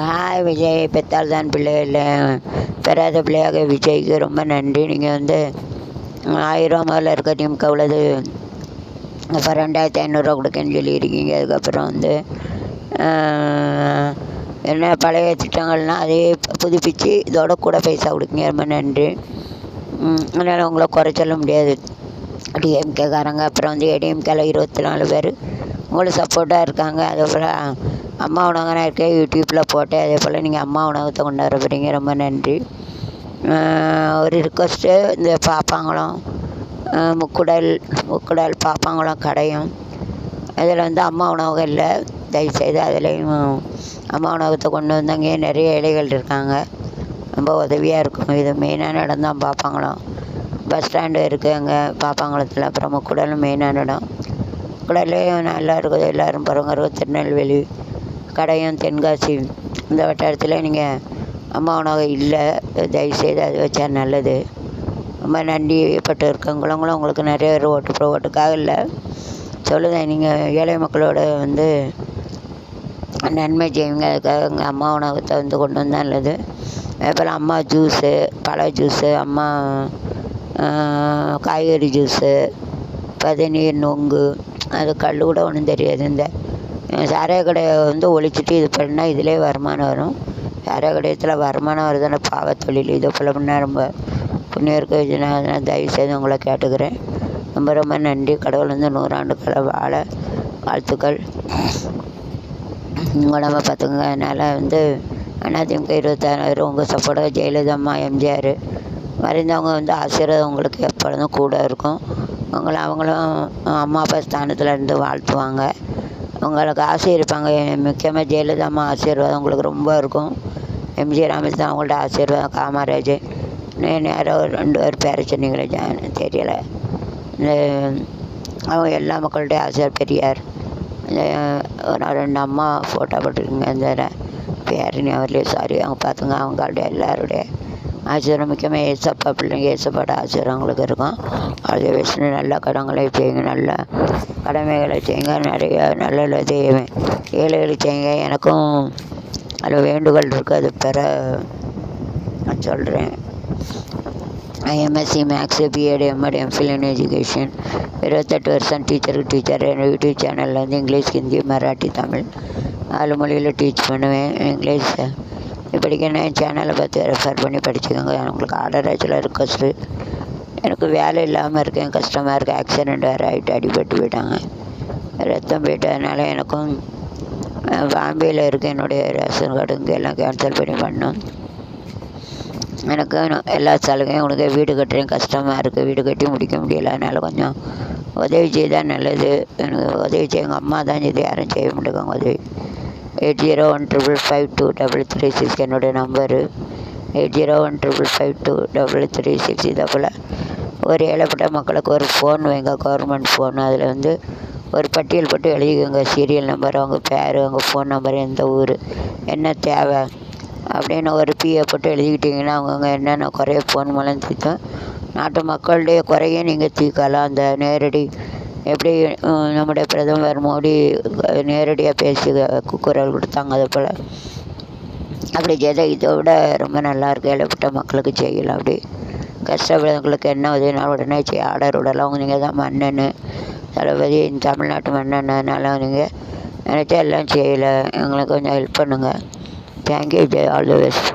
Hi Vijay, பெத்தால் தான் பிள்ளை இல்லை பெறாத பிள்ளையாக விஜய்க்கு ரொம்ப நன்றி. நீங்கள் வந்து 1000 முதல்ல இருக்க டீமுக்கு உள்ளது, இப்போ 2500 கொடுக்கன்னு சொல்லியிருக்கீங்க. அதுக்கப்புறம் வந்து என்ன பழைய திட்டங்கள்னால் அதே புதுப்பித்து இதோட கூட பைசா கொடுக்கீங்க, ரொம்ப நன்றி. அதனால் உங்களை குறை சொல்ல முடியாது. டிஎம்கேக்காரங்க அப்புறம் வந்து ஏடிஎம்கேல 24 பேர் உங்களுக்கு சப்போர்ட்டாக இருக்காங்க. அதே போல் அம்மா உணவகம் நான் இருக்கேன் யூடியூப்பில் போட்டேன். அதே போல் நீங்கள் அம்மா உணவகத்தை கொண்டாட போகிறீங்க, ரொம்ப நன்றி. ஒரு ரிக்வஸ்ட்டு, இந்த பாப்பாங்குளம் முக்குடல் பாப்பாங்குளம் கடையும் அதில் வந்து அம்மா உணவகம் இல்லை, தயவுசெய்து அதுலேயும் அம்மா உணவகத்தை கொண்டு வந்தாங்க. நிறைய ஏழைகள் இருக்காங்க, ரொம்ப உதவியாக இருக்கும். இது மெயினான இடம் தான் பாப்பாங்குளம். பஸ் ஸ்டாண்டு இருக்குது அங்கே பாப்பாங்குளத்தில். அப்புறம் முக்குடலும் மெயினான இடம். முக்குடல்லையும் நல்லா இருக்குது, எல்லோரும் பரவங்க. திருநெல்வேலி கடையும் தென்காசி இந்த வட்டாரத்தில் நீங்கள் அம்மா உணவகம் இல்லை, தயவுசெய்து அது வச்சா நல்லது. ரொம்ப நன்றிப்பட்டு இருக்கவங்களும் உங்களுக்கு நிறைய பேர் ஓட்டுக்காக இல்லை சொல்லுதேன். நீங்கள் ஏழை மக்களோட வந்து நன்மை செய்வீங்க, அதுக்காக எங்கள் அம்மா உணவகத்தை வந்து கொண்டு வந்தால் நல்லது. அதேபோல் அம்மா ஜூஸு, பழ ஜூஸு, அம்மா காய்கறி ஜூஸு, பதநீர், நொங்கு, அது கல் கூட ஒன்றும் தெரியாது. இந்த சாராய கடையை வந்து ஒழிச்சிட்டு இது பண்ணால் இதிலே வருமானம் வரும். சாராய கடையத்தில் வருமானம் வருதுன்னு பாவத்தொழில், இதை போல் பண்ணால் ரொம்ப புண்ணியம் இருக்க வச்சுன்னா, அதனால் தயவுசெய்து உங்களை கேட்டுக்கிறேன். ரொம்ப ரொம்ப நன்றி. கடவுள் வந்து 100 ஆண்டுகளை வாழ வாழ்த்துக்கள். உடம்ப பார்த்துங்க. அதனால் வந்து அதிமுக 26,000 உங்கள் சப்போர்ட்டாக ஜெயலலிதா அம்மா, எம்ஜிஆர் மறைந்தவங்க வந்து ஆசீர்வாதம் உங்களுக்கு எப்பொழுதும் கூட இருக்கும். அவங்களும் அம்மா அப்பா ஸ்தானத்தில் இருந்து வாழ்த்துவாங்க, உங்களுக்கு ஆசீர்வாங்க. முக்கியமாக ஜெயலலிதா அம்மா ஆசீர்வாதம் உங்களுக்கு ரொம்ப இருக்கும். எம்ஜிஆர் ராமச்சந்திரன் அவங்கள்ட்ட ஆசீர்வாதம், காமராஜ் யாரோ 2 பேர் பேரை சொன்னீங்களே தெரியலை. இந்த அவங்க எல்லா மக்கள்கிட்டையும் ஆசீர்வாதம். பெரியார் ஒரு 2 அம்மா ஃபோட்டோ போட்டிருக்கீங்க, இந்த பேருன்னு அவர்லேயே சாரி அவங்க பார்த்துங்க. அவங்களுடைய எல்லாருடைய ஆசீர்வாதம், முக்கியமாக ஏசப்பா பிள்ளைங்க ஏசப்பாட ஆசீர்வாதம் அவங்களுக்கு இருக்கும். அதே வயசு நல்ல கடன்களை செய்யுங்க, நல்ல கடமைகளை செய்யுங்க, நிறைய நல்ல செய்வேன், ஏழைகளை செய்யுங்க. எனக்கும் அதில் வேண்டுகோள் இருக்குது, அது பெற நான் சொல்கிறேன். MSc maths, BEd, MEd, MPhil in education, 28 வருஷம் டீச்சருக்கு டீச்சர். என்னோடய யூடியூப் சேனலில் வந்து இங்கிலீஷ், ஹிந்தி, மராட்டி, தமிழ் 4 மொழியில் டீச் பண்ணுவேன். இங்கிலீஷ் இப்படிக்கணும் என் சேனலை பார்த்து ரெஃபர் பண்ணி படிச்சுக்கோங்க. உங்களுக்கு ஆர்டர் ஆச்சுல ரிக்வஸ்ட்டு. எனக்கு வேலை இல்லாமல் இருக்கேன், கஷ்டமாக இருக்குது. ஆக்சிடெண்ட் வேறு ஆகிட்டு, அடிபட்டு போயிட்டாங்க, ரத்தம் போயிட்டதுனால எனக்கும் பாம்பேயில் இருக்குது என்னுடைய ரேஷன் கார்டு, இங்கே எல்லாம் கேன்சல் பண்ணோம். எனக்கு எல்லா சலுகையும் உனக்கு வீடு கட்டுறேன், கஷ்டமாக இருக்குது, வீடு கட்டி முடிக்க முடியலை. அதனால் கொஞ்சம் உதவி செய்தால் நல்லது. எனக்கு உதவி செய்ய எங்கள் அம்மா தான் இது, யாரும் செய்ய மாட்டேங்க உதவி. 8015523336 என்னுடைய நம்பரு. 8015523336. இதை போல் ஒரு ஏழைப்பட்ட மக்களுக்கு ஒரு ஃபோன் வைங்க, கவர்மெண்ட் ஃபோன். அதில் வந்து ஒரு பட்டியல் போட்டு எழுதிக்கோங்க, சீரியல் நம்பர், அவங்க பேர், அவங்க ஃபோன் நம்பர், எந்த ஊர், என்ன தேவை அப்படின்னு ஒரு பிஏ போட்டு எழுதிக்கிட்டிங்கன்னா அவங்கவுங்க என்னென்ன குறைய ஃபோன் மூலம் தீர்த்தோம். நாட்டு மக்களுடைய குறைய நீங்கள் தீர்க்கலாம். அந்த நேரடி எப்படி நம்முடைய பிரதமர் மோடி நேரடியாக பேசி குரல் கொடுத்தாங்க, அதை போல் அப்படி செய்தால் இதை விட ரொம்ப நல்லாயிருக்கு. ஏழைப்பட்ட மக்களுக்கு செய்யலாம். அப்படி கஷ்டப்படுறவங்களுக்கு என்ன உதவினாலும் உடனே செய்ய ஆர்டர் விடலாம். அவங்க நீங்கள் தான் மன்னன், தளபதி, தமிழ்நாட்டு மன்னன், அதனால நீங்கள் நினச்சா எல்லாம் செய்யலை. எங்களுக்கு கொஞ்சம் ஹெல்ப் பண்ணுங்கள். Thank you Jai, all the best.